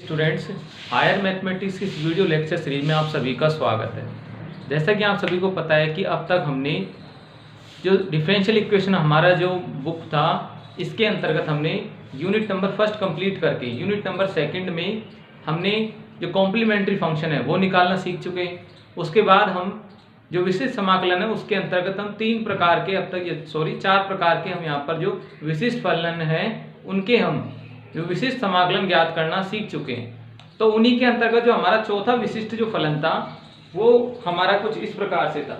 Students, higher mathematics की इस video lecture series में आप सभी का स्वागत है। जैसा कि आप सभी को पता है कि अब तक हमने जो डिफरेंशियल इक्वेशन हमारा जो बुक था, इसके अंतर्गत हमने यूनिट नंबर फर्स्ट कंप्लीट करके यूनिट नंबर सेकंड में हमने जो कॉम्प्लीमेंट्री फंक्शन है वो निकालना सीख चुके हैं। उसके बाद हम जो विशिष्ट समाकलन है उसके अंतर्गत हम चार प्रकार के हम यहाँ पर जो विशिष्ट फलन है उनके हम जो विशिष्ट समाकलन ज्ञात करना सीख चुके हैं। तो उन्हीं के अंतर्गत जो हमारा चौथा विशिष्ट जो फलन था वो हमारा कुछ इस प्रकार से था।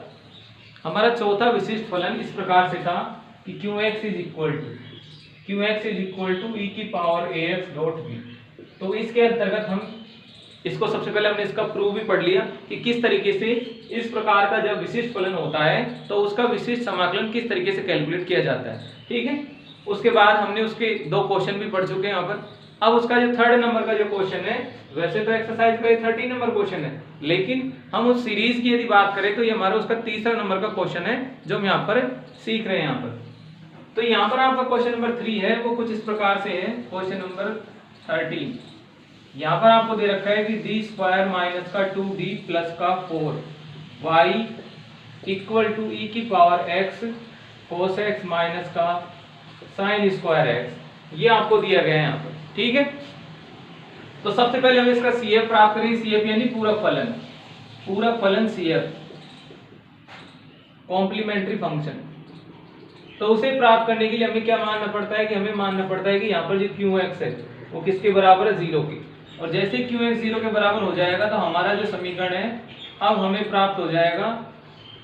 हमारा चौथा विशिष्ट फलन इस प्रकार से था कि qx is equal to e की पावर ax डॉट b। तो इसके अंतर्गत हम इसको सबसे पहले हमने इसका प्रूफ भी पढ़ लिया कि किस तरीके से इस प्रकार का जब विशिष्ट फलन होता है तो उसका विशिष्ट समाकलन किस तरीके से कैलकुलेट किया जाता है। ठीक है, उसके बाद हमने उसके दो क्वेश्चन भी पढ़ चुके हैं यहाँ पर। अब उसका जो थर्ड नंबर का जो क्वेश्चन है, वैसे तो एक्सरसाइज का 13 नंबर क्वेश्चन है, लेकिन हम उस सीरीज की यदि बात करें तो ये हमारा उसका तीसरा नंबर का क्वेश्चन है जो हम यहाँ पर सीख रहे हैं यहाँ पर। तो यहाँ पर आपका क्वेश्चन नंबर 3 है वो कुछ इस प्रकार से है। क्वेश्चन नंबर 13 यहाँ पर आपको दे रखा है कि डी स्क्वायर माइनस का 2d प्लस का 4y इक्वल टू e की power x cos x minus का साइन स्क्वायर x, ये आपको दिया गया है यहाँ पर। ठीक है, तो सबसे पहले हम इसका CF प्राप्त करेंगे। CF यानी पूरक फलन CF कॉम्प्लीमेंट्री फंक्शन। तो उसे प्राप्त करने के लिए हमें क्या मानना पड़ता है कि हमें मानना पड़ता है कि यहाँ पर जो qx है वो किसके बराबर है, 0 के। और जैसे qx 0 के बराबर हो जाएगा तो हमारा जो समीकरण है अब हमें प्राप्त हो जाएगा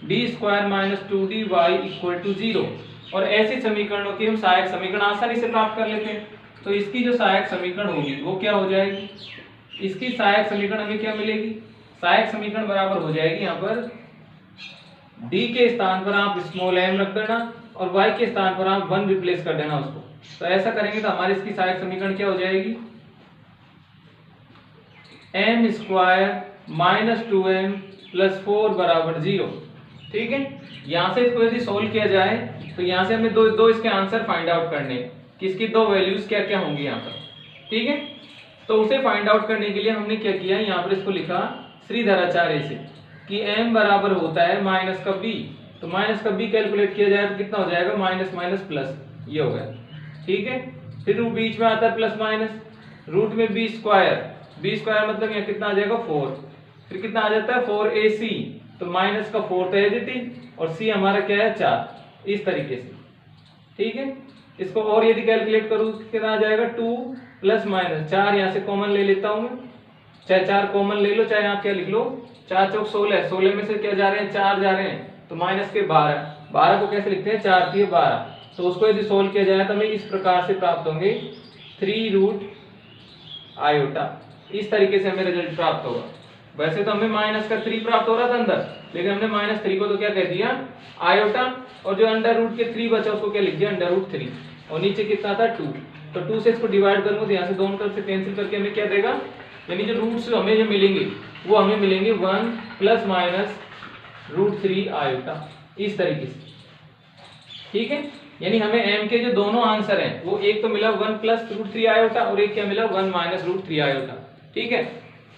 D square minus 2dy equal to 0। और ऐसे समीकरणों की हम सहायक समीकरण आसानी से प्राप्त कर लेते हैं। तो इसकी जो सहायक समीकरण होगी वो क्या हो जाएगी, इसकी सहायक समीकरण हमें क्या मिलेगी, सहायक समीकरण बराबर हो जाएगी यहाँ पर d के स्थान पर आप स्मॉल m रख देना और y के स्थान पर आप 1 रिप्लेस कर देना उसको। तो ऐसा करेंगे तो हमारे इसकी सहायक समीकरण क्या हो जाएगी, m square minus 2m plus 4 बराबर 0। ठीक है, यहाँ से इसको यदि सोल्व किया जाए तो यहाँ से हमें दो इसके आंसर फाइंड आउट करने, किसकी दो वैल्यूज क्या क्या होंगी यहाँ पर। ठीक है, तो उसे फाइंड आउट करने के लिए हमने क्या किया, यहाँ पर इसको लिखा श्रीधराचार्य से कि m बराबर होता है माइनस का b। तो माइनस का b कैलकुलेट किया जाए तो कितना हो जाएगा, माइनस माइनस प्लस, ये हो गया। ठीक है, फिर वो बीच में आता है प्लस माइनस, रूट में b स्क्वायर मतलब यहाँ कितना आ जाएगा 4, फिर कितना आ जाता है 4ac। तो माइनस का 4 तो एज इट इज और c हमारा क्या है 4, इस तरीके से। ठीक है, इसको और यदि कैलकुलेट करूँ कितना आ जाएगा 2 प्लस माइनस 4, यहाँ से कॉमन ले लेता हूँ मैं, चाहे 4 कॉमन ले लो चाहे आप क्या लिख लो, 4 चौक 16, 16 में से क्या जा रहे हैं 4 जा रहे हैं, तो माइनस के 12 को कैसे लिखते हैं 4 3 12। तो उसको यदि सोल्व किया जाए तो हमें इस प्रकार से प्राप्त होंगे 3 रूट आयोटा। इस तरीके से हमें रिजल्ट प्राप्त होगा। वैसे तो हमें माइनस का 3 प्राप्त हो रहा था अंदर, लेकिन हमने माइनस 3 को तो क्या कह दिया आयोटा, और जो अंडर रूट के 3 बचा उसको क्या लिख दिया अंडर रूट 3, और नीचे कितना था 2। तो 2 से इसको डिवाइड करूंगा तो यहाँ से दोनों तरफ से कैंसिल करके हमें क्या देगा, यानी जो रूट्स हमें जो मिलेंगे वो हमें मिलेंगे 1 प्लस माइनस रूट 3 आयोटा, इस तरीके से। ठीक है, यानी हमें m के जो दोनों आंसर हैं वो एक तो मिला 1 प्लस रूट 3 आयोटा और एक क्या मिला 1 माइनस रूट 3 आयोटा। ठीक है,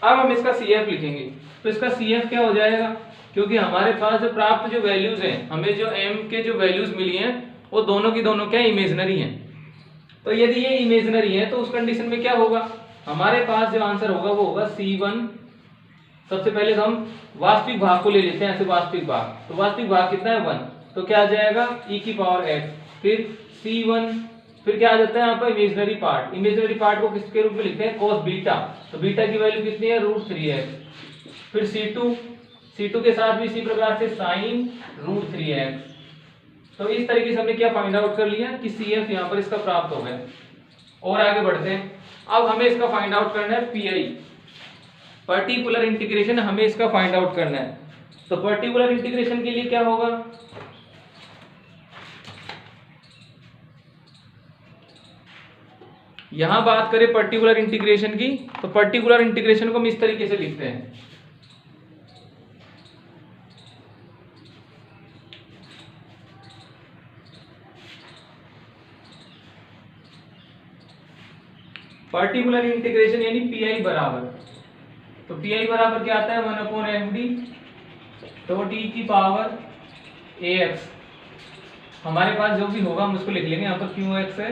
अब हम इसका CF लिखेंगे। तो इसका CF क्या हो जाएगा, क्योंकि हमारे पास जो प्राप्त जो वैल्यूज हैं, हमें जो m के जो वैल्यूज मिली हैं वो दोनों की दोनों क्या इमेजिनरी हैं। तो यदि ये इमेजिनरी है तो उस कंडीशन में क्या होगा, हमारे पास जो आंसर होगा वो होगा C1। सबसे पहले तो हम वास्तविक भाग को ले लेते हैं, ऐसे वास्तविक भाग, तो वास्तविक भाग कितना है 1, तो क्या आ जाएगा e की पावर x, फिर C1, फिर क्या आ जाता है यहाँ पर इमेजिनरी पार्ट को किसके रूप में लिखते हैं cos बीटा। तो बीटा की वैल्यू कितनी है रूट 3x, फिर C2 के साथ भी इसी प्रकार से साइन रूट 3x। तो इस तरीके से हमने क्या फाइंड आउट कर लिया कि CF यहाँ पर इसका प्राप्त हो गया। और आगे बढ़ते हैं, अब हमें इसका फाइंड आउट करना है PI, पर्टिकुलर इंटीग्रेशन, हमें इसका फाइंड आउट करना है। तो पर्टिकुलर इंटीग्रेशन के लिए क्या होगा, यहां बात करें पर्टिकुलर इंटीग्रेशन की, तो पर्टिकुलर इंटीग्रेशन को हम इस तरीके से लिखते हैं, पर्टिकुलर इंटीग्रेशन यानी पीआई बराबर, तो पीआई बराबर क्या आता है 1/fd डॉट ई की पावर ax। हमारे पास जो भी होगा हम उसको लिख लेंगे, यहाँ पर qx है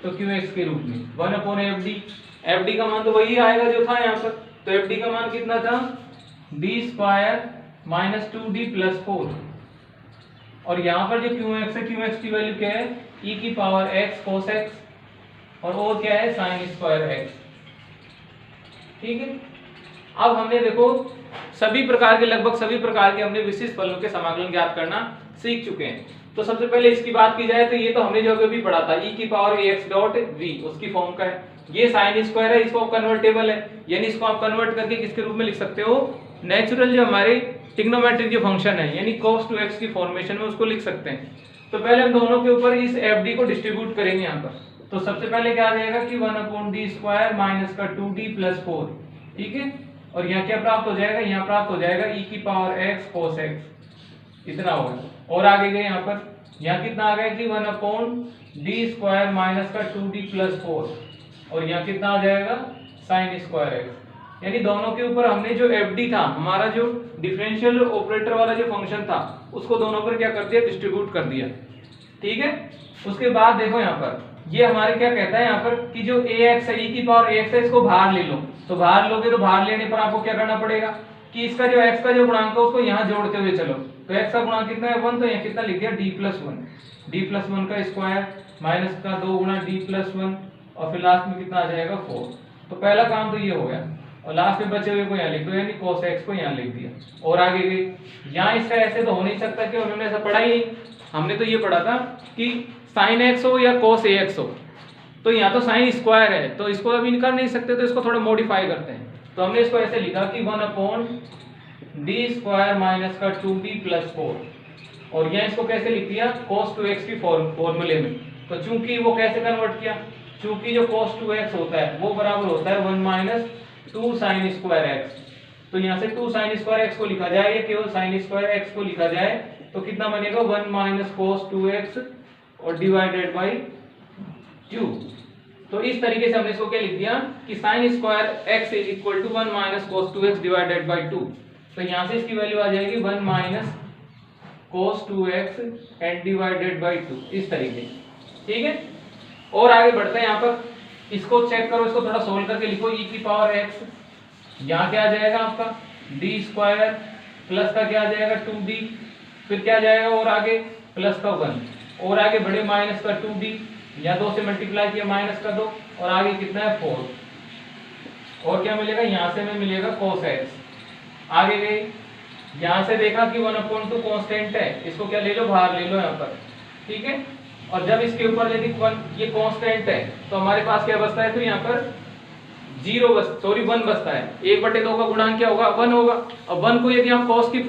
तो qx के रूप में 1/fd। fd का मान तो वही आएगा जो था यहाँ पर, तो fd का मान कितना था d² - 2d + 4, और यहाँ पर जो qx है qx की वैल्यू क्या है e की पावर x cos x, और क्या है sin² x। ठीक है, अब हमने देखो सभी प्रकार के लगभग सभी प्रकार के हमने विशिष्ट फलनों के समाकलन ज्ञात करना सीख चुके हैं। तो सबसे पहले इसकी बात की जाए तो ये तो हमने जो अभी पढ़ा था e की पावर ax डॉट v उसकी फॉर्म का है, ये sin² है, इसको कन्वर्टेबल है, यानी इसको आप कन्वर्ट करके किसके रूप में लिख सकते हो नेचुरल जो हमारे ट्रिग्नोमेट्रिक जो फंक्शन है यानी cos 2x की फॉर्मेशन में उसको लिख सकते हैं। तो पहले हम दोनों के ऊपर इस fd को डिस्ट्रीब्यूट करेंगे यहाँ पर, तो सबसे पहले क्या आ जाएगा कि 1/d² - 2d + 4। ठीक है, और यहाँ क्या प्राप्त हो जाएगा, यहाँ प्राप्त हो जाएगा e की पावर x cos x, इतना होगा। और आगे गए यहाँ पर, यहाँ कितना आ गया कि 1/d² - 2d + 4, और यहाँ कितना आ जाएगा sin² x। यानी दोनों के ऊपर हमने जो fd था हमारा जो डिफरेंशियल ऑपरेटर वाला जो फंक्शन था उसको दोनों पर क्या कर दिया डिस्ट्रीब्यूट कर दिया। ठीक है, उसके बाद देखो यहाँ पर ये हमारे क्या कहता है यहाँ पर कि जो ax है e की पावर ax है इसको बाहर ले लो, तो बाहर लोगे तो बाहर लेने पर आपको क्या करना पड़ेगा कि इसका जो x का जो गुणांक है उसको यहाँ जोड़ते हुए चलो, तो x का गुणांक कितना है 1, तो यहाँ कितना लिख दिया d+1 का स्क्वायर माइनस का 2 गुणा d+1, और फिर लास्ट में कितना आ जाएगा 4। तो पहला काम तो ये हो गया, और लास्ट में बचे हुए को यहाँ लिख दो यानी cos x को यहाँ लिख दिया। और आगे गए, यहाँ इसका ऐसे तो हो नहीं सकता कि उन्होंने ऐसा पढ़ा ही नहीं, हमने तो ये पढ़ा था कि sin x हो या cos ax हो, तो यहाँ तो sin² है तो इसको अभी कर नहीं सकते, तो इसको थोड़ा मॉडिफाई करते हैं। तो हमने इसको ऐसे लिखा कि 1/d² - 2d + 4, और यहाँ इसको कैसे लिख दिया cos 2x की फॉर्मूले में। तो चूंकि वो कैसे कन्वर्ट किया, चूंकि जो cos 2x होता है वो बराबर होता है 1 - 2 sin² x, तो यहाँ से 2 sin² x को लिखा जाए या केवल sin² x को लिखा जाए तो कितना बनेगा 1 - cos 2x और डिवाइडेड बाई 2। तो इस तरीके से हमने इसको क्या लिख दिया कि sin² x = 1 - cos 2x divided by 2। तो यहाँ से इसकी वैल्यू आ जाएगी 1 - cos 2x and divided by 2, इस तरीके। ठीक है, और आगे बढ़ते हैं यहाँ पर, इसको चेक करो, इसको थोड़ा सोल्व करके लिखो e की पावर x, यहाँ क्या आ जाएगा आपका d² प्लस का क्या आ जाएगा 2d, फिर क्या आ जाएगा और आगे प्लस का 1, और आगे बढ़े माइनस का 2d, यहाँ 2 से मल्टीप्लाई किया माइनस का 2, और आगे कितना है 4, और क्या मिलेगा यहाँ से हमें मिलेगा cos x। आगे गए, यहाँ से देखा कि 1/2 कांस्टेंट है, इसको क्या ले लो बाहर ले लो यहाँ पर। ठीक है, और जब इसके ऊपर यदि 1 ये कांस्टेंट है तो हमारे पास क्या बचता है, तो यहाँ पर 1 बचता है। 1/2 का गुणांक क्या होगा 1 होगा, और 1 को यदि आप cos की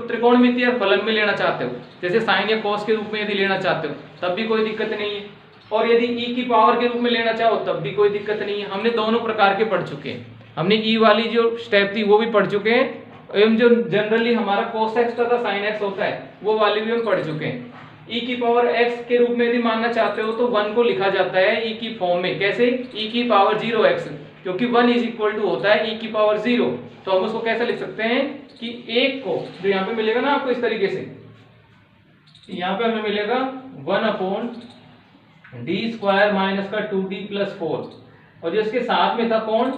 त्रिकोणमितीय फलन में लेना चाहते हो, जैसे sin या cos के रूप में यदि लेना चाहते हो तब भी कोई दिक्कत नहीं है, और यदि e की पावर के रूप में लेना चाहो तब भी कोई दिक्कत नहीं है। हमने दोनों प्रकार के पढ़ चुके हैं, हमने e वाली जो स्टेप थी वो भी पढ़ चुके हैं, एवं जो जनरली हमारा cos x तथा sin x होता है वो वाली भी हम पढ़ चुके हैं। e की पावर x के रूप में यदि मानना चाहते हो तो 1 को लिखा जाता है e की फॉर्म में, कैसे e की पावर 0x, क्योंकि 1 = होता है e की पावर 0, तो हम उसको कैसे लिख सकते हैं कि 1 को जो यहाँ पे मिलेगा ना आपको इस तरीके से, यहाँ पे हमें मिलेगा 1/d² - 2d + 4, और जो इसके साथ में था कौन,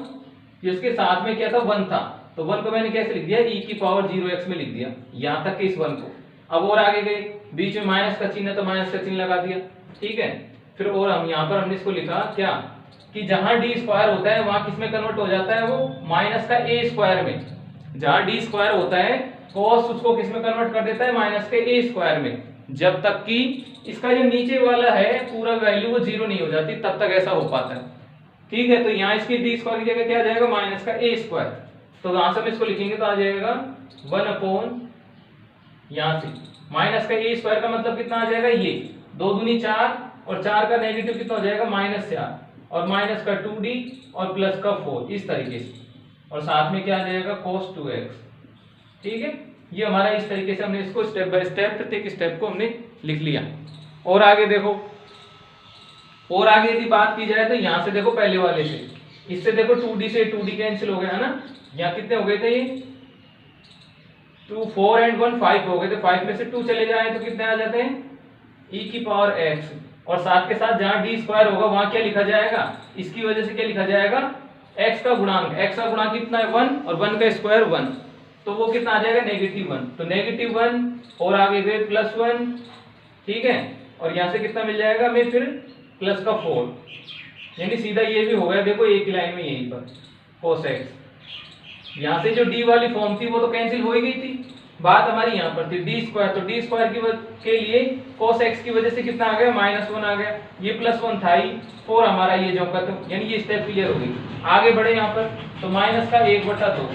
जिसके साथ में क्या था 1 था, तो 1 को मैंने कैसे लिख दिया e की पावर 0x में लिख दिया, यहाँ तक कि इस 1 को। अब और आगे गए, बीच में माइनस का चिन्ह है तो माइनस का चिन्ह लगा दिया। ठीक है, फिर और हम यहाँ पर हमने इसको लिखा क्या कि जहां d² होता है वहां किस में कन्वर्ट हो जाता है, वो माइनस का a² में। जहां d² होता है cos उसको किस में कन्वर्ट कर देता है माइनस के a² में, जब तक कि इसका जो नीचे वाला है पूरा वैल्यू वो 0 नहीं हो जाती तब तक ऐसा हो पाता है। ठीक है, तो यहाँ इसकी d² की जगह क्या आ जाएगा माइनस का a², तो वहां से हम इसको लिखेंगे तो आ जाएगा 1 यहाँ से माइनस का a² का मतलब कितना आ जाएगा, ये 2 दूनी 4, और 4 का नेगेटिव कितना हो जाएगा -4, और माइनस का 2d और प्लस का 4, इस तरीके से, और साथ में क्या आ जाएगा cos 2x। ठीक है, ये हमारा इस तरीके से हमने इसको स्टेप बाय स्टेप प्रत्येक स्टेप को हमने लिख लिया। और आगे देखो, और आगे यदि बात की जाए तो यहाँ से देखो पहले वाले से, इससे देखो 2d से 2d कैंसिल हो गया है ना, यहाँ कितने हो गए थे ये 2 4 एंड 1 5 हो गए थे, 5 में से 2 चले जाए तो कितने आ जाते हैं e की पावर x, और साथ के साथ जहाँ d स्क्वायर होगा वहां क्या लिखा जाएगा, इसकी वजह से क्या लिखा जाएगा x का गुणांक, x का गुणांक कितना है 1 और 1 का स्क्वायर 1, तो वो कितना आ जाएगा -1, तो -1 और आगे गए +1, ठीक है, और यहाँ से कितना मिल जाएगा हमें फिर प्लस का 4, यानी सीधा ये भी हो गया देखो एक लाइन में यहीं पर cos x। यहाँ से जो d वाली फॉर्म थी वो तो कैंसिल हो ही गई थी, बात हमारी यहाँ पर थी d स्क्वायर, तो d स्क्वायर के लिए cos x की वजह से कितना आ गया -1 आ गया, ये +1 था ही, 4 हमारा ये जो खत्म, यानी ये स्टेप क्लियर हो गई। आगे बढ़े यहाँ पर तो माइनस का 1/2,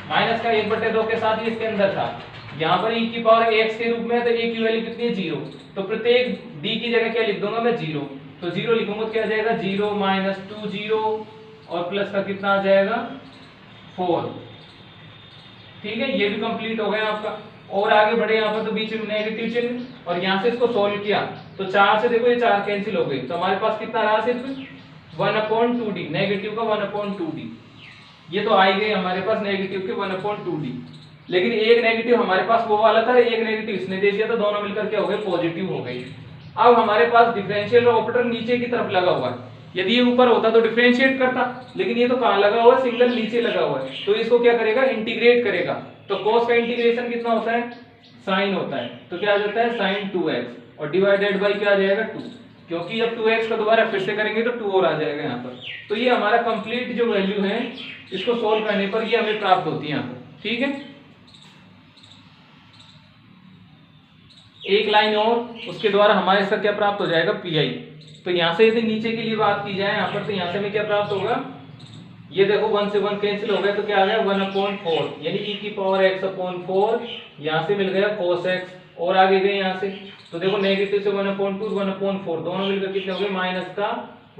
माइनस का 1/2 के साथ ही इसके अंदर था, यहाँ पर e की पावर x के रूप में है तो a की वैल्यू कितनी है 0, तो प्रत्येक d की जगह क्या लिख दूंगा मैं 0, तो 0 लिखूंगा तो क्या आ जाएगा 0 -2 0 और प्लस का कितना आ जाएगा 4, ठीक है, ये भी कंप्लीट हो गया आपका। और आगे बढ़े यहाँ पर तो बीच में नेगेटिव चिन्ह, और यहाँ से इसको सोल्व किया तो 4 से देखो ये 4 कैंसिल हो गई, तो हमारे पास कितना रहा सिर्फ 1/2d, नेगेटिव का 1/2d, ये तो आ ही गई हमारे पास नेगेटिव के 1/2d, लेकिन एक नेगेटिव हमारे पास वो वाला था, एक नेगेटिव इसने दे दिया, तो दोनों मिलकर क्या हो गए पॉजिटिव हो गई। अब हमारे पास डिफरेंशियल ऑपरेटर नीचे की तरफ लगा हुआ है, यदि ये ऊपर होता तो डिफरेंशिएट करता, लेकिन ये तो कहाँ लगा हुआ है सिंगल नीचे लगा हुआ है, तो इसको क्या करेगा इंटीग्रेट करेगा, तो cos का इंटीग्रेशन कितना होता है sin होता है, तो क्या आ जाता है sin 2x और डिवाइडेड बाय क्या आ जाएगा 2, क्योंकि जब 2x का दोबारा फिर से करेंगे तो 2 और आ जाएगा यहाँ पर, तो ये हमारा कंप्लीट जो वैल्यू है इसको सोल्व करने पर ये हमें प्राप्त होती है यहाँ पर, ठीक है। एक लाइन और उसके द्वारा हमारे इसका क्या प्राप्त हो जाएगा पी, तो यहाँ से यदि नीचे के लिए बात की जाए यहाँ पर तो यहाँ से हमें क्या प्राप्त होगा, ये देखो 1 से 1 कैंसिल हो गया तो क्या आ गया 1/4, यानी e की पावर x/4, यहाँ से मिल गया cos x, और आगे गए यहाँ से तो देखो नेगेटिव से 1/2 1/4 दोनों मिलकर कितने हो गए माइनस का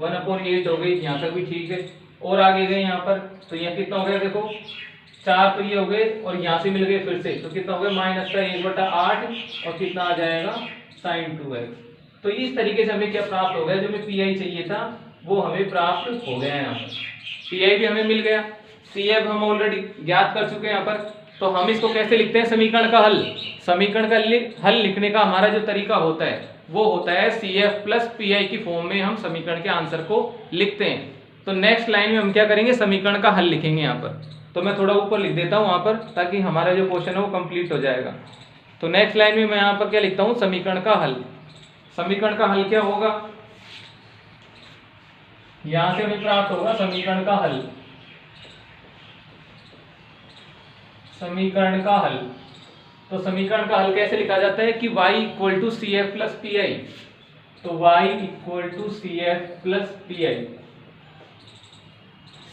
1/8 हो गई, यहाँ तक भी ठीक है, और आगे गए यहाँ पर तो यहाँ कितना हो गया देखो 4 तो ये हो गए और यहाँ से मिल गए फिर से, तो कितना हो गया माइनस का 1/8 और कितना आ जाएगा sin 2x। तो इस तरीके से हमें क्या प्राप्त हो गया, जो हमें पी चाहिए था वो हमें प्राप्त हो गया, यहाँ पर पी भी हमें मिल गया, CF हम ऑलरेडी ज्ञात कर चुके हैं यहाँ पर, तो हम इसको कैसे लिखते हैं समीकरण का हल, समीकरण का हल लिखने का हमारा जो तरीका होता है वो होता है CF प्लस PI की फॉर्म में हम समीकरण के आंसर को लिखते हैं। तो नेक्स्ट लाइन में हम क्या करेंगे समीकरण का हल लिखेंगे यहाँ पर, तो मैं थोड़ा ऊपर लिख देता हूँ वहाँ पर ताकि हमारा जो क्वेश्चन है वो कंप्लीट हो जाएगा। तो नेक्स्ट लाइन में मैं यहाँ पर क्या लिखता हूँ समीकरण का हल, समीकरण का हल क्या होगा, यहां से हमें प्राप्त होगा समीकरण का हल, समीकरण का हल, तो समीकरण का हल कैसे लिखा जाता है कि y = CF + PI, तो y = CF + PI,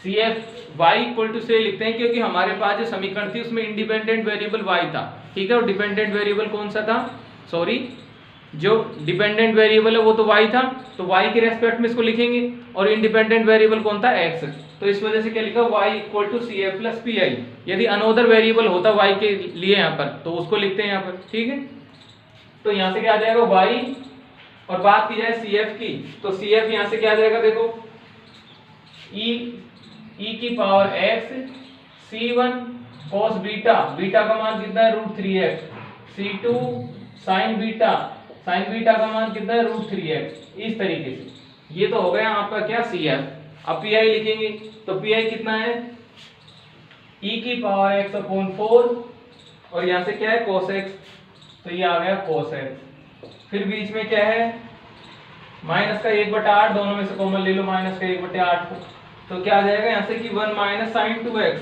CF y से लिखते हैं क्योंकि हमारे पास जो समीकरण थी उसमें इंडिपेंडेंट वेरिएबल y था, ठीक है, और डिपेंडेंट वेरिएबल कौन सा था, सॉरी जो डिपेंडेंट वेरिएबल है वो तो y था, तो y के रेस्पेक्ट में इसको लिखेंगे, और इंडिपेंडेंट वेरिएबल कौन था x, तो इस वजह से क्या लिखा y = CF + PI। यदि अनदर वेरिएबल होता y के लिए यहाँ पर तो उसको लिखते हैं यहाँ पर, ठीक है, तो यहाँ से क्या आ जाएगा y, और बात की जाए CF की तो CF यहाँ से क्या आ जाएगा देखो e की power x c1 cos beta, beta का मान कितना है √3x, c2 sin बीटा का मान कितना है √3x, इस तरीके से ये तो हो गया आपका क्या CF। अब PI लिखेंगे तो PI कितना है e की पावर x/4 और यहाँ से क्या है cos x, तो ये आ गया cos x, फिर बीच में क्या है माइनस का 1/8, दोनों में से कॉमन ले लो माइनस का 1/8 को, तो क्या आ जाएगा यहाँ से कि 1 - sin 2x,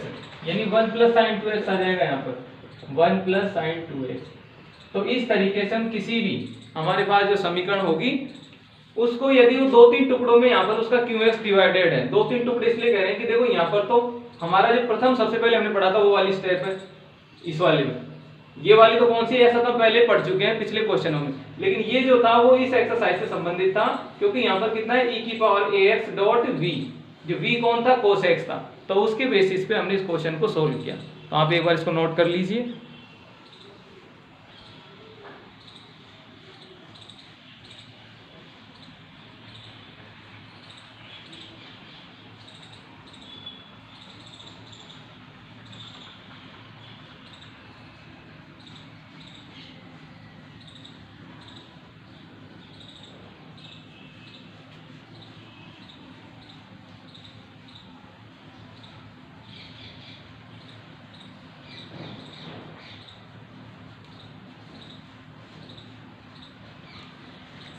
यानी 1 + sin 2x आ जाएगा यहाँ पर 1 + sin 2x। तो इस तरीके से हम किसी भी हमारे पास जो समीकरण होगी उसको यदि वो 2-3 टुकड़ों में यहाँ पर उसका QX डिवाइडेड है, 2-3 टुकड़े इसलिए कह रहे हैं कि देखो यहाँ पर तो हमारा जो प्रथम सबसे पहले हमने पढ़ा था वो वाली स्टेप है, इस वाले में ये वाली तो कौन सी है ऐसा तो पहले पढ़ चुके हैं पिछले क्वेश्चनों में, लेकिन ये जो था वो इस एक्सरसाइज से संबंधित था क्योंकि यहाँ पर कितना है e की पावर ax.v, जो v कौन था cos x था, तो उसके बेसिस पे हमने इस क्वेश्चन को सोल्व किया। तो आप एक बार इसको नोट कर लीजिए।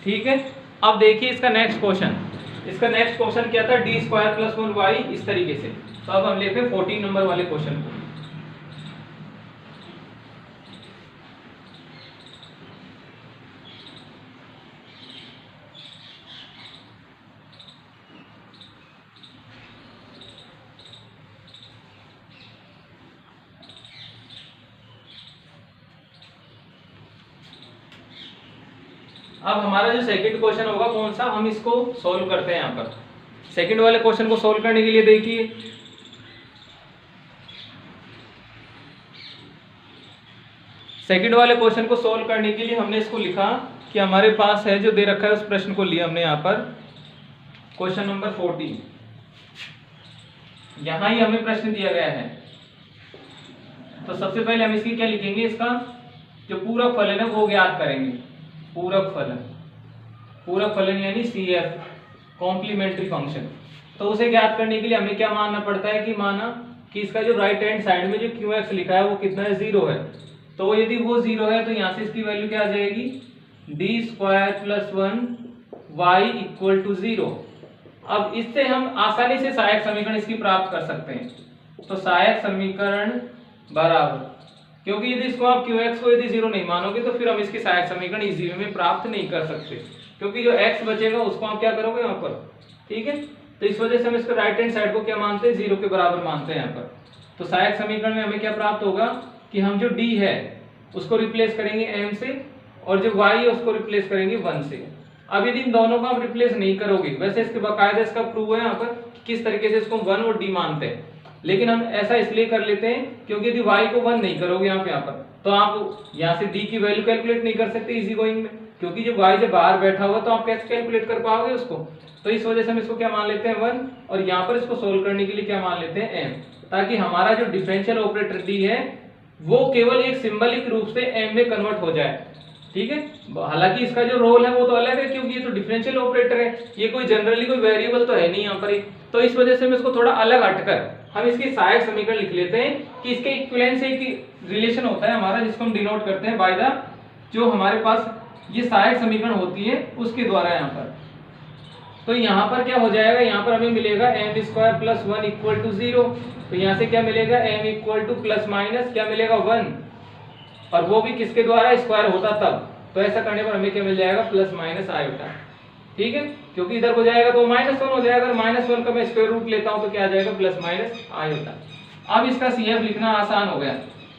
ठीक है। अब देखिए इसका नेक्स्ट क्वेश्चन, इसका नेक्स्ट क्वेश्चन क्या था, डी स्क्वायर प्लस 1y, इस तरीके से। तो अब हम लेते हैं 14 नंबर वाले क्वेश्चन को। अब हमारा जो सेकंड क्वेश्चन होगा कौन सा, हम इसको सॉल्व करते हैं। यहाँ पर सेकंड वाले क्वेश्चन को सॉल्व करने के लिए देखिए, सेकंड वाले क्वेश्चन को सॉल्व करने के लिए हमने इसको लिखा कि हमारे पास है जो दे रखा है, उस प्रश्न को लिया हमने यहाँ पर क्वेश्चन नंबर 14। यहाँ ही हमें प्रश्न दिया गया है। तो सबसे पहले हम इसकी क्या लिखेंगे, इसका जो पूरक फलन है वो ज्ञात करेंगे। पूरक फलन यानी CF, कॉम्प्लीमेंट्री फंक्शन। तो उसे ज्ञात करने के लिए हमें क्या मानना पड़ता है कि माना कि इसका जो राइट हैंड साइड में जो QX लिखा है वो कितना है, 0 है। तो यदि वो 0 है तो यहाँ से इसकी वैल्यू क्या आ जाएगी, D square plus 1y equal to 0। अब इससे हम आसानी से सहायक समीकरण इसकी प्राप्त कर सकते हैं। तो सहायक समीकरण बराबर, क्योंकि यदि इसको आप QX को यदि 0 नहीं मानोगे तो फिर हम इसकी सहायक समीकरण इजी वे में प्राप्त नहीं कर सकते, क्योंकि जो x बचेगा उसको आप क्या करोगे यहाँ पर, ठीक है। तो इस वजह से हम इसको राइट हैंड साइड को क्या मानते हैं, 0 के बराबर मानते हैं यहाँ पर। तो सहायक समीकरण में हमें क्या प्राप्त होगा कि हम जो d है उसको रिप्लेस करेंगे m से, और जो y है उसको रिप्लेस करेंगे 1 से। अब यदि इन दोनों को आप रिप्लेस नहीं करोगे, वैसे इसके बाकायदा इसका प्रूव है यहाँ पर किस तरीके से इसको 1 और d मानते हैं, लेकिन हम ऐसा इसलिए कर लेते हैं क्योंकि यदि y को 1 नहीं करोगे यहाँ पर तो आप यहाँ से d की वैल्यू कैलकुलेट नहीं कर सकते इजी गोइंग में, क्योंकि जब y जब बाहर बैठा हुआ तो आप कैसे कैलकुलेट कर पाओगे उसको। तो इस वजह से हम इसको क्या मान लेते हैं 1, और यहाँ पर इसको सोल्व करने के लिए क्या मान लेते हैं m, ताकि हमारा जो डिफरेंशियल ऑपरेटर d है वो केवल एक सिंबलिक रूप से m में कन्वर्ट हो जाए, ठीक है। हालांकि इसका जो रोल है वो तो अलग है, क्योंकि ये तो डिफरेंशियल ऑपरेटर है, ये कोई जनरली कोई वेरिएबल तो है नहीं यहाँ पर। तो इस वजह से हम इसको थोड़ा अलग हटकर हम इसकी सहायक समीकरण लिख लेते हैं कि इसके इक्विवेलेंट से एक रिलेशन होता है हमारा, जिसको हम डिनोट करते हैं बाय द, जो हमारे पास ये सहायक समीकरण होती है उसके द्वारा यहाँ पर। तो यहाँ पर क्या हो जाएगा, यहाँ पर हमें मिलेगा m square plus 1 equal to 0। तो यहाँ से क्या मिलेगा, m equal to plus minus क्या मिलेगा 1, और वो भी किसके द्वारा, स्क्वायर होता तब। तो ऐसा करने पर हमें क्या मिल जाएगा, प्लस माइनस आयोटा, ठीक है, क्योंकि इधर हो जाएगा तो -1 हो जाएगा, अगर -1 का मैं स्क्वायर रूट लेता हूं तो क्या आ जाएगा, प्लस माइनस आयोटा। अब इसका CF लिखना आसान हो गया।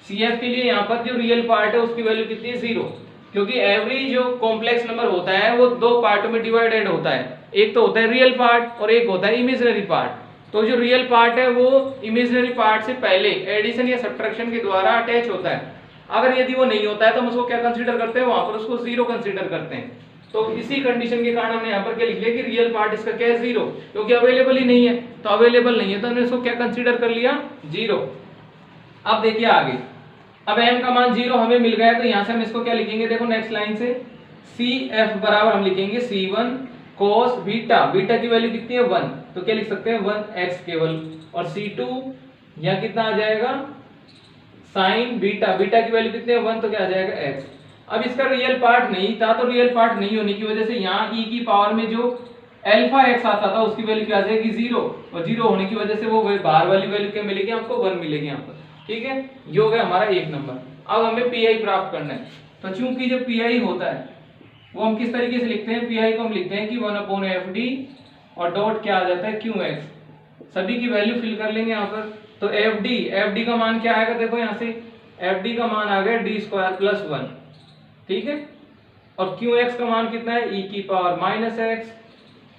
CF के लिए यहाँ पर जो रियल पार्ट है उसकी वैल्यू कितनी है, 0, क्योंकि एवरी जो कॉम्प्लेक्स नंबर होता है वो दो पार्टों में डिवाइडेड होता है, एक तो होता है रियल पार्ट और एक होता है इमेजिनरी पार्ट। तो जो रियल पार्ट है वो इमेजिनरी पार्ट से पहले एडिशन या सब्ट्रैक्शन के द्वारा अटैच होता है। अगर यदि वो नहीं होता है तो हम उसको क्या कंसीडर करते हैं, वहां पर उसको 0 कंसीडर करते हैं। तो इसी कंडीशन के कारण हमने यहाँ पर क्या लिख लिया कि रियल पार्ट इसका क्या है, 0, क्योंकि अवेलेबल ही नहीं है। तो अवेलेबल नहीं है तो हमने इसको क्या कंसीडर कर लिया, 0। अब देखिए आगे, अब m का मान 0 हमें मिल गया, तो यहाँ से हम इसको क्या लिखेंगे, देखो नेक्स्ट लाइन से CF बराबर हम लिखेंगे C1 cos बीटा, बीटा की वैल्यू कितनी है 1, तो क्या लिख सकते हैं 1x केवल, और C2 यहाँ कितना आ जाएगा साइन बीटा, बीटा की वैल्यू कितनी है 1, तो क्या आ जाएगा x। अब इसका रियल पार्ट नहीं था, तो रियल पार्ट नहीं होने की वजह से यहाँ e की पावर में जो अल्फा x आता था उसकी वैल्यू क्या आ जाएगी 0, और 0 होने की वजह से वो बाहर वाली वैल्यू क्या मिलेगी आपको, 1 मिलेगी यहाँ पर, ठीक है। ये हो गया हमारा 1 नंबर। अब हमें PI प्राप्त करना है, तो चूंकि जो PI होता है वो हम किस तरीके से लिखते हैं, PI को हम लिखते हैं कि 1/FD और डॉट क्या आ जाता है QX, सभी की वैल्यू फिल कर लेंगे यहाँ पर। तो FD का मान क्या आएगा, देखो यहाँ से FD का मान आ गया d स्क्वायर प्लस 1, ठीक है, और QX का मान कितना है, e की पावर माइनस x,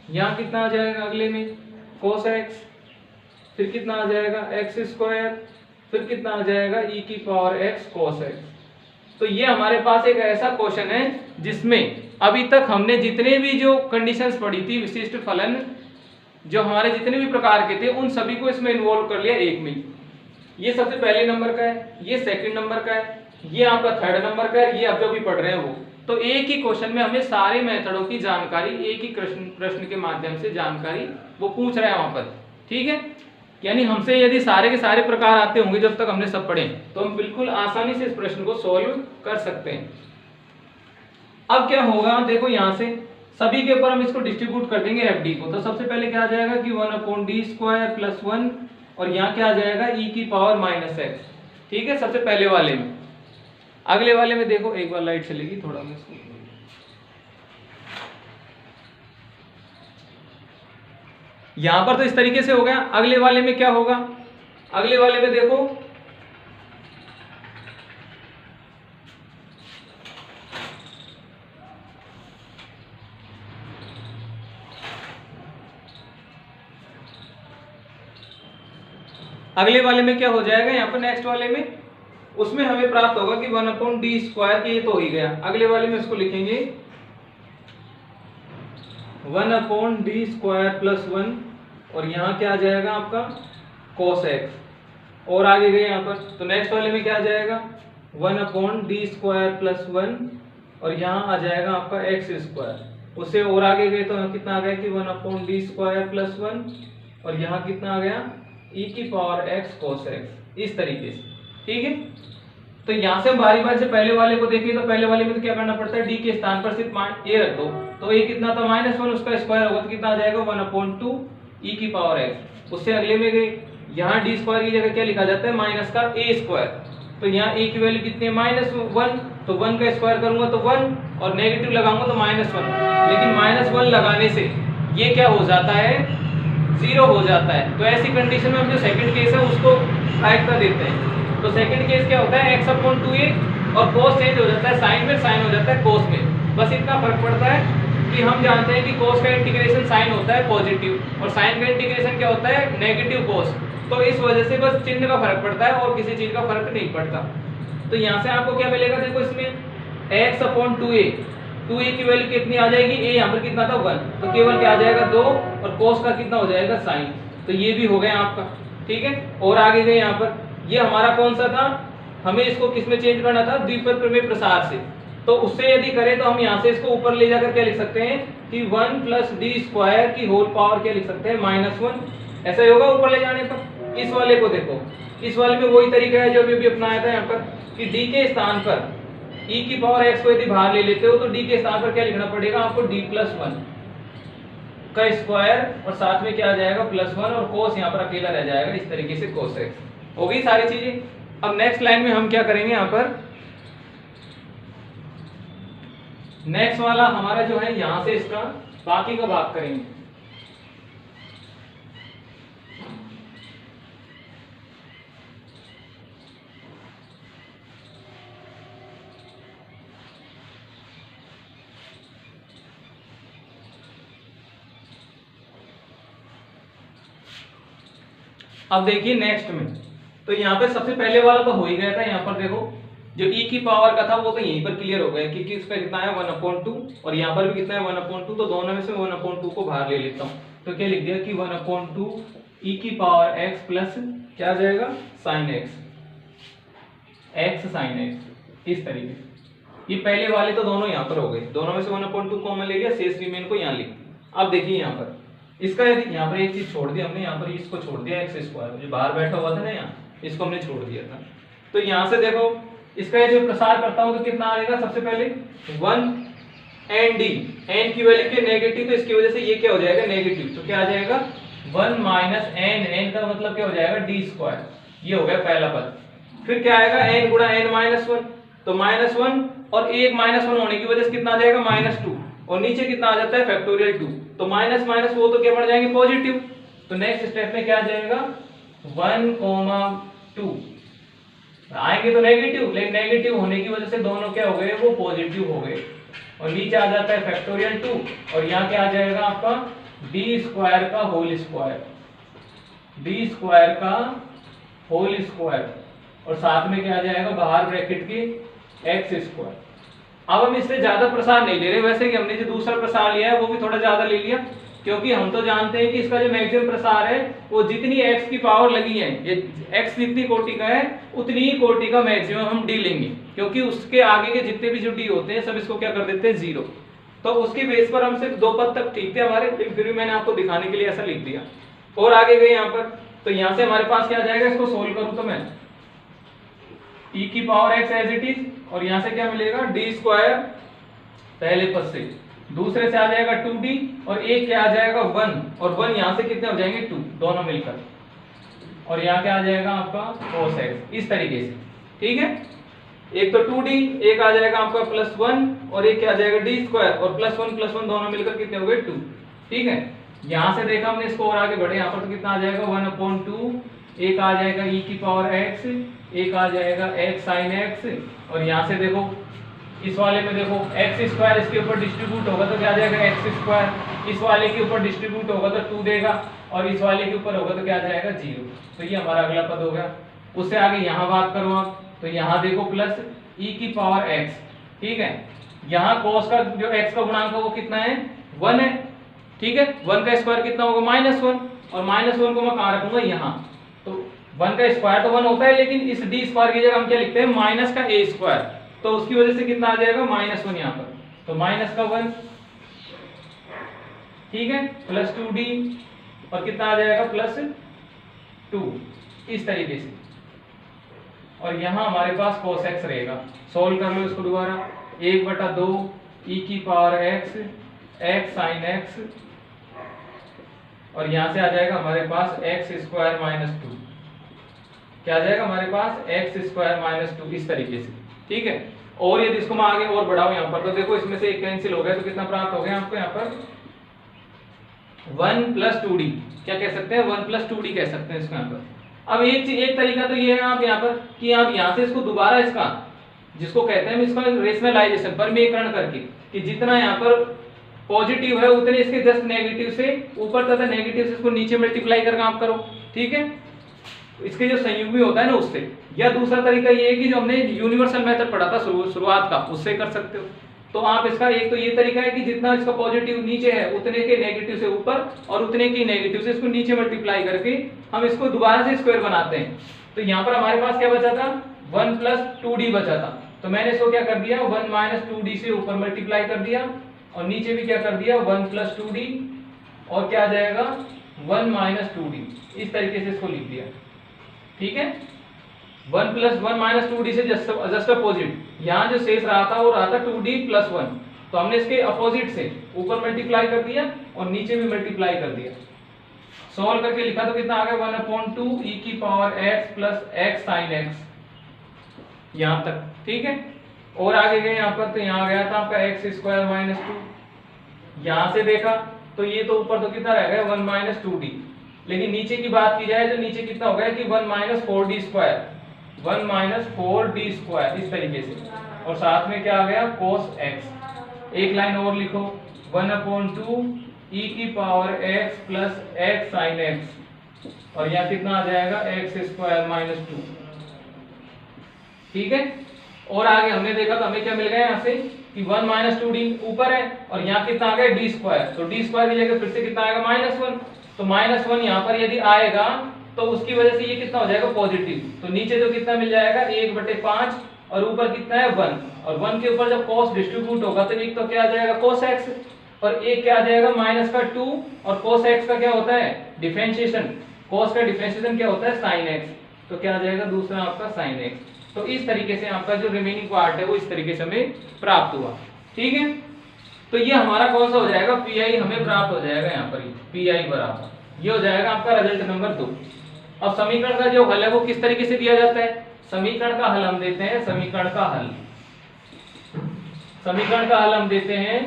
यहाँ कितना आ जाएगा अगले में cos x, फिर कितना आ जाएगा x स्क्वायर, फिर कितना आ जाएगा e की पावर x cos x। तो ये हमारे पास एक ऐसा क्वेश्चन है जिसमें अभी तक हमने जितने भी जो कंडीशंस पढ़ी थी, विशिष्ट फलन जो हमारे जितने भी प्रकार के थे उन सभी को इसमें इन्वॉल्व कर लिया एक में। ये सबसे पहले नंबर का है, ये सेकंड नंबर का है, ये आपका थर्ड नंबर का है, ये आप जो भी पढ़ रहे हैं वो। तो एक ही क्वेश्चन में हमें सारे मेथडों की जानकारी एक ही प्रश्न के माध्यम से जानकारी वो पूछ रहा है वहां पर, ठीक है। यानी हमसे यदि सारे के सारे प्रकार आते होंगे जब तक हमने सब पढ़े, तो हम बिल्कुल आसानी से इस प्रश्न को सॉल्व कर सकते हैं। अब क्या होगा देखो, यहाँ से सभी के ऊपर हम इसको डिस्ट्रीब्यूट कर देंगे एफ डी को। तो सबसे पहले क्या आ जाएगा कि 1/d² + 1 और यहाँ क्या आ जाएगा e⁻⁻x। ठीक है, सबसे पहले वाले में। अगले वाले में देखो, एक बार लाइट चलेगी थोड़ा मैं इसको, यहां पर तो इस तरीके से हो गया। अगले वाले में क्या होगा, अगले वाले में देखो अगले वाले में क्या हो जाएगा, यहाँ पर नेक्स्ट वाले में उसमें हमें प्राप्त होगा कि 1/d² ये तो हो ही गया। अगले वाले में इसको लिखेंगे 1/d² + 1 और यहाँ क्या आ जाएगा आपका cos x। और आगे गए यहाँ पर, तो नेक्स्ट वाले में क्या आ जाएगा 1/d² + 1 और यहाँ आ जाएगा आपका x²। उससे और आगे गए तो कितना आ गया कि 1/d² + 1 और यहाँ कितना आ गया e⁻x cos x, इस तरीके से। ठीक है, तो यहाँ से हम बारी बारी से पहले वाले को देखें तो पहले वाले में तो क्या करना पड़ता है, d के स्थान पर सिर्फ a रख दो, तो a कितना था -1, उसका स्क्वायर होगा तो कितना आ जाएगा 1/2 e⁻x। उससे अगले में गए, यहाँ d² की जगह क्या लिखा जाता है माइनस का a², तो यहाँ a की वैल्यू कितनी है -1, तो 1 का स्क्वायर करूंगा तो 1 और नेगेटिव लगाऊंगा तो -1, लेकिन -1 लगाने से ये क्या हो जाता है 0 हो जाता है। तो ऐसी कंडीशन में हम जो सेकंड केस है उसको राइट कर देते हैं। तो सेकंड केस क्या होता है x/2a और cos चेंज हो जाता है साइन में, साइन हो जाता है cos में। बस इतना फर्क पड़ता है कि हम जानते हैं कि cos का इंटीग्रेशन साइन होता है पॉजिटिव और साइन का इंटीग्रेशन क्या होता है नेगेटिव cos। तो इस वजह से बस चिन्ह का फर्क पड़ता है और किसी चीज का फर्क नहीं पड़ता। तो यहाँ से आपको क्या मिलेगा, देखो इसमें x/2a, 2a की वैल्यू कितनी आ जाएगी, a यहाँ पर कितना था 1, तो केवल क्या आ जाएगा 2 और cos का कितना हो जाएगा साइन। तो ये भी हो गया आपका। ठीक है, और आगे गए यहाँ पर, ये हमारा कौन सा था, हमें इसको किस में चेंज करना था, द्विपद प्रमेय प्रसार से। तो उससे यदि करें तो हम यहाँ से इसको ऊपर ले जाकर क्या लिख सकते हैं कि 1 + d² की होल पावर क्या लिख सकते हैं -1, ऐसा ही होगा ऊपर ले जाने पर। इस वाले को देखो, इस वाले में वही तरीका है जो अभी अपनाया था यहाँ पर कि d के स्थान पर e⁻x को यदि बाहर ले लेते हो तो d के स्थान पर क्या लिखना पड़ेगा आपको d + 1 का स्क्वायर और साथ में क्या आ जाएगा +1 और cos यहाँ पर अकेला रह जाएगा, इस तरीके से cos x हो गई सारी चीजें। अब नेक्स्ट लाइन में हम क्या करेंगे, यहाँ पर नेक्स्ट वाला हमारा जो है यहाँ से इसका बाकी का भाग करेंगे। अब देखिए नेक्स्ट में, तो यहाँ पे सबसे पहले वाला तो हो ही गया था। यहाँ पर देखो जो e की पावर का था वो तो यहीं पर क्लियर हो गया क्योंकि इसका कितना है 1/2 और यहाँ पर भी कितना है 1/2, तो दोनों में से 1/2 को बाहर ले लेता हूँ। तो क्या लिख दिया कि 1/2 e⁻x प्लस क्या आ जाएगा sin x, x sin x, इस तरीके से। ये पहले वाले तो दोनों यहाँ पर हो गए, दोनों में से 1/2 कॉमन ले लिया, शेष रिमेन को यहाँ लिख दिया। अब देखिए यहाँ पर इसका यदि यहाँ पर एक चीज छोड़ दी हमने, यहाँ पर इसको छोड़ दिया x² जो बाहर बैठा हुआ था ना, यहाँ इसको हमने छोड़ दिया था। तो यहाँ से देखो इसका यदि प्रसार करता हूँ तो कितना आएगा, सबसे पहले 1 and d, n की वैल्यू के नेगेटिव, तो इसकी वजह से ये क्या हो जाएगा नेगेटिव, तो क्या आ जाएगा 1 - n, n का मतलब क्या हो जाएगा d², ये हो गया पहला पद। फिर क्या आएगा n गुणा n -1, तो -1 और एक -1 होने की वजह से कितना आ जाएगा -2 और नीचे कितना आ जाता है फैक्टोरियल 2, तो माइनस माइनस वो तो क्या बढ़ जाएंगे पॉजिटिव। तो नेक्स्ट स्टेप में क्या आ जाएगा 1,2 आएंगे तो नेगेटिव, लेकिन नेगेटिव होने की वजह से दोनों क्या हो गए वो पॉजिटिव हो गए और नीचे आ जाता है फैक्टोरियल 2 और यहाँ क्या आ जाएगा आपका d² का होल स्क्वायर, d² का होल स्क्वायर और साथ में क्या आ जाएगा बाहर ब्रैकेट के x²। अब हम इससे ज्यादा प्रसार नहीं ले रहे, वैसे कि हमने जो दूसरा प्रसार लिया है वो भी थोड़ा ज्यादा ले लिया क्योंकि हम तो जानते हैं कि इसका जो मैक्सिमम प्रसार है वो जितनी x की पावर लगी है, ये x जितनी कोटि का है उतनी ही कोटि का मैक्सिमम हम d लेंगे क्योंकि उसके आगे के जितने भी जो d होते हैं सब इसको क्या कर देते हैं 0। तो उसकी बेस पर हम सिर्फ 2 पद तक ठीक थे हमारे, लेकिन फिर भी मैंने आपको दिखाने के लिए ऐसा लिख दिया। और आगे गए यहाँ पर, तो यहाँ से हमारे पास क्या आ जाएगा, इसको सोल्व करूँ तो मैं e की power x as it is और यहाँ से क्या मिलेगा d² पहले पद से, दूसरे से आ जाएगा 2d और एक क्या आ जाएगा 1 और 1 यहाँ से कितने हो जाएंगे 2 दोनों मिलकर, और यहाँ क्या आ जाएगा आपका cos x, इस तरीके से। ठीक है, एक तो 2d, एक आ जाएगा आपका +1 और एक क्या आ जाएगा d² और +1 दोनों मिलकर कितने हो गए 2। ठीक है, यहाँ से देखा हमने इसको और आगे बढ़े यहाँ पर तो कितना आ जाएगा 1/2, एक आ जाएगा e⁻x, एक आ जाएगा x sin x, और यहाँ से देखो इस वाले में देखो x² इसके ऊपर डिस्ट्रीब्यूट होगा तो क्या आ जाएगा x², इस वाले के ऊपर डिस्ट्रीब्यूट होगा तो 2 देगा और इस वाले के ऊपर होगा तो क्या आ जाएगा 0। तो ये हमारा अगला पद हो गया। उससे आगे यहाँ बात करो आप तो यहाँ देखो प्लस e⁻x। ठीक है, यहाँ cos का जो x का गुणांक है वो कितना है 1 है। ठीक है, 1 का स्क्वायर कितना होगा -1 और -1 को मैं कहाँ रखूंगा यहाँ, तो 1 का स्क्वायर तो 1 होता है लेकिन इस d² की जगह हम क्या लिखते हैं -a², तो उसकी वजह से कितना आ जाएगा -1 यहाँ पर, तो -1। ठीक है, +2d और कितना आ जाएगा +2, इस तरीके से। और यहाँ हमारे पास cos x रहेगा, सोल्व कर लो इसको दोबारा, 1/2 e⁻x x sin x, और यहाँ से आ जाएगा हमारे पास x² -2, क्या आ जाएगा हमारे पास x² -2, इस तरीके से। ठीक है, और यदि इसको मैं आगे और बढ़ाऊं यहाँ पर तो देखो इसमें से एक कैंसिल हो गया तो कितना प्राप्त हो गया आपको यहाँ पर 1 + 2d, क्या कह सकते हैं 1 + 2d कह सकते हैं इसको यहाँ पर। अब एक तरीका तो ये है आप यहाँ पर कि आप यहाँ से इसको दोबारा इसका जिसको कहते हैं इसका रेशनलाइजेशन परमीकरण करके कि जितना यहाँ पर पॉजिटिव है उतने इसके जस्ट नेगेटिव से ऊपर तथा नेगेटिव से इसको नीचे मल्टीप्लाई करके आप करो। ठीक है, इसके जो संयुग्मी होता है ना उससे, या दूसरा तरीका ये है कि जो हमने यूनिवर्सल मेथड पढ़ा था शुरुआत का उससे कर सकते हो। तो आप इसका एक तो ये तरीका है कि जितना इसका पॉजिटिव नीचे है उतने के नेगेटिव से ऊपर और उतने के नेगेटिव से इसको नीचे मल्टीप्लाई करके हम इसको दोबारा से स्क्वायर बनाते हैं। तो यहाँ पर हमारे पास क्या बचा था 1 + 2d बचा था, तो मैंने इसको क्या कर दिया 1 - 2d से ऊपर मल्टीप्लाई कर दिया और नीचे भी क्या कर दिया 1 + 2d और क्या आ जाएगा 1 - 2d, इस तरीके से इसको लिख दिया। ठीक है, 1 + 1 - 2d से जस्ट अपोजिट, यहाँ जो शेष रहा था वो रहा था 2d + 1, तो हमने इसके अपोजिट से ऊपर मल्टीप्लाई कर दिया और नीचे भी मल्टीप्लाई कर दिया। सॉल्व करके लिखा तो कितना आ गया 1/2 e⁻x + x sin x, यहाँ तक। ठीक है, और आगे गए यहाँ पर तो यहाँ गया था आपका x² -2, यहाँ से देखा तो ये तो ऊपर तो कितना रह गया 1 - 2d, लेकिन नीचे की बात की जाए तो नीचे कितना हो गया कि 1 - 4d², 1 - 4d², इस तरीके से, और साथ में क्या आ गया cos x। एक लाइन और लिखो 1/2 e⁻x + x sin x, और यहाँ कितना आ जाएगा x² -2। ठीक है, और आगे हमने देखा तो हमें क्या मिल गया यहाँ से कि 1 - 2d ऊपर है और यहाँ कितना आ गया d², तो d² की जगह फिर से कितना आएगा -1, तो -1 यहाँ पर यदि आएगा तो उसकी वजह से ये कितना हो जाएगा पॉजिटिव, तो नीचे तो कितना मिल जाएगा 1/5 और ऊपर कितना है 1, और 1 के ऊपर जब cos डिस्ट्रीब्यूट होगा तो एक तो क्या आ जाएगा cos x और एक क्या आ जाएगा -2, और cos x का क्या होता है डिफरेंशिएशन, cos का डिफरेंशिएशन क्या होता है sin x, तो क्या आ जाएगा दूसरा आपका sin x। तो इस तरीके से आपका जो रिमेनिंग पार्ट है वो इस तरीके से हमें प्राप्त हुआ। ठीक है, तो ये हमारा कौन सा हो जाएगा पी हमें प्राप्त हो जाएगा यहाँ पर पी बराबर, ये हो जाएगा आपका रिजल्ट नंबर 2। अब समीकरण का जो हल है वो किस तरीके से दिया जाता है, समीकरण का हल हम देते हैं समीकरण का हल हम देते हैं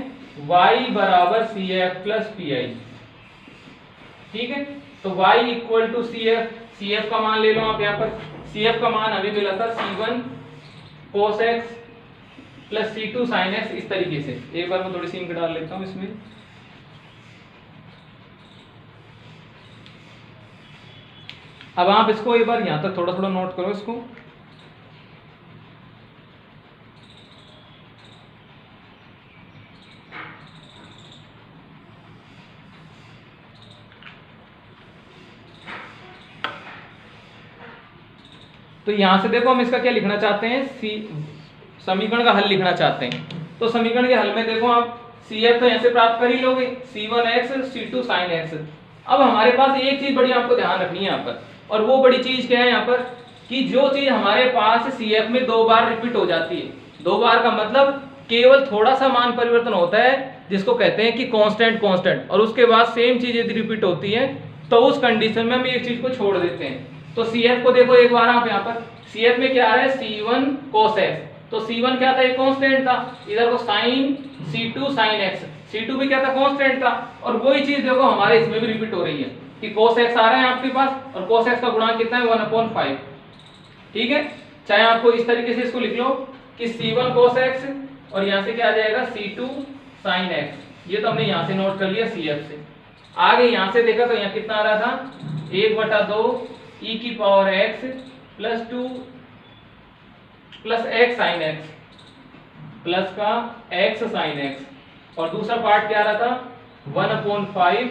y = CF + PI। ठीक है, तो y = CF का मान ले लो आप यहाँ पर, CF का मान हमें मिला था C1 cos x + C2 sin x, इस तरीके से। एक बार मैं थोड़ी सी इंक डाल लेता हूँ इसमें, अब आप इसको एक बार यहाँ तक थोड़ा थोड़ा नोट करो इसको। तो यहां से देखो हम इसका क्या लिखना चाहते हैं, समीकरण का हल लिखना चाहते हैं। तो समीकरण के हल में देखो आप CF तो यहाँ से प्राप्त कर ही लोगे, C1x C2 sin x। अब हमारे पास एक चीज बड़ी आपको ध्यान रखनी है यहाँ पर, और वो बड़ी चीज क्या है यहाँ पर कि जो चीज हमारे पास CF में 2 बार रिपीट हो जाती है, 2 बार का मतलब केवल थोड़ा सा मान परिवर्तन होता है जिसको कहते हैं कि कांस्टेंट कांस्टेंट, और उसके बाद सेम चीज यदि रिपीट होती है तो उस कंडीशन में हम एक चीज को छोड़ देते हैं। तो CF को देखो एक बार आप यहाँ पर, CF में क्या आ रहा है C1 cos x, तो C1 क्या था, एक कांस्टेंट था, इधर को sin C2 sin x, C2 भी क्या था, कांस्टेंट था, और वही चीज देखो हमारे इसमें भी रिपीट हो रही है कि cos x आ रहा है आपके पास और cos x का गुणांक कितना है 1/5। ठीक है, चाहे आपको इस तरीके से इसको लिख लो कि C1 cos x और यहाँ से क्या आ जाएगा C2 sin x, ये तो हमने यहाँ से नोट कर लिया CF से। आगे यहाँ से देखा तो यहाँ कितना आ रहा था 1/2 e की power x plus 2 plus x sin x plus का x sin x, और दूसरा पार्ट क्या आ रहा था 1/5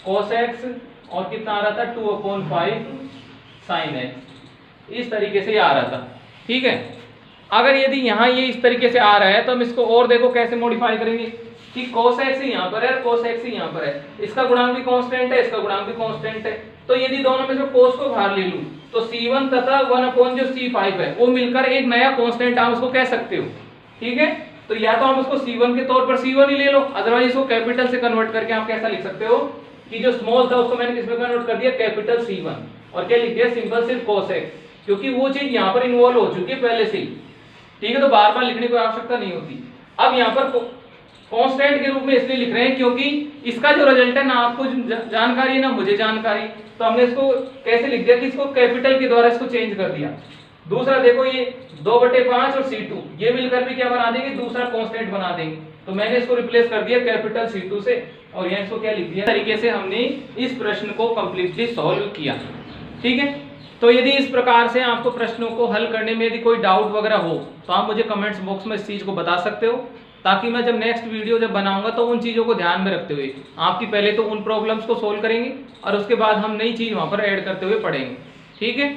cos x और कितना आ रहा था 2/5 sin x, इस तरीके से आ रहा था। ठीक है, अगर यदि यहाँ ये इस तरीके से आ रहा है तो हम इसको और देखो कैसे मॉडिफाई करेंगे कि cos x यहाँ पर है, cos x यहाँ पर है, इसका गुणांक भी कांस्टेंट है, इसका गुणांक भी कांस्टेंट है, तो यदि दोनों में से cos को बाहर ले लूं तो C1 तथा 1/C5 है वो मिलकर एक नया कांस्टेंट आप उसको कह सकते हो। ठीक है, तो या तो हम उसको C1 के तौर पर C1 ही ले लो, अदरवाइज इसको कैपिटल से कन्वर्ट करके आप कैसा लिख सकते हो कि जो स्मॉल था उसको मैंने किसमें कन्वर्ट कर दिया, कैपिटल C1, और क्या लिख दिया, सिंपल सिर्फ cos x, क्योंकि वो चीज यहाँ पर इन्वॉल्व हो चुकी है पहले से ही। ठीक है, तो बार बार लिखने की आवश्यकता नहीं होती। अब यहाँ पर कांस्टेंट के रूप में इसलिए लिख रहे हैं क्योंकि इसका जो रिजल्ट है ना आपको जानकारी है ना मुझे जानकारी, तो हमने इसको कैसे लिख दिया कि इसको कैपिटल के द्वारा इसको चेंज कर दिया। दूसरा देखो ये 2/5 और C2 ये मिलकर भी क्या बना देंगे, दूसरा कांस्टेंट बना देंगे, तो मैंने इसको रिप्लेस कर दिया कैपिटल C2 से, और यहाँ इसको क्या लिख दिया, तरीके से हमने इस प्रश्न को कंप्लीटली सॉल्व किया। ठीक है, तो यदि इस प्रकार से आपको प्रश्नों को हल करने में यदि कोई डाउट वगैरह हो तो आप मुझे कमेंट्स बॉक्स में इस चीज़ को बता सकते हो, ताकि मैं जब नेक्स्ट वीडियो जब बनाऊंगा तो उन चीज़ों को ध्यान में रखते हुए आपकी पहले तो उन प्रॉब्लम्स को सोल्व करेंगे और उसके बाद हम नई चीज़ वहाँ पर ऐड करते हुए पढ़ेंगे। ठीक है।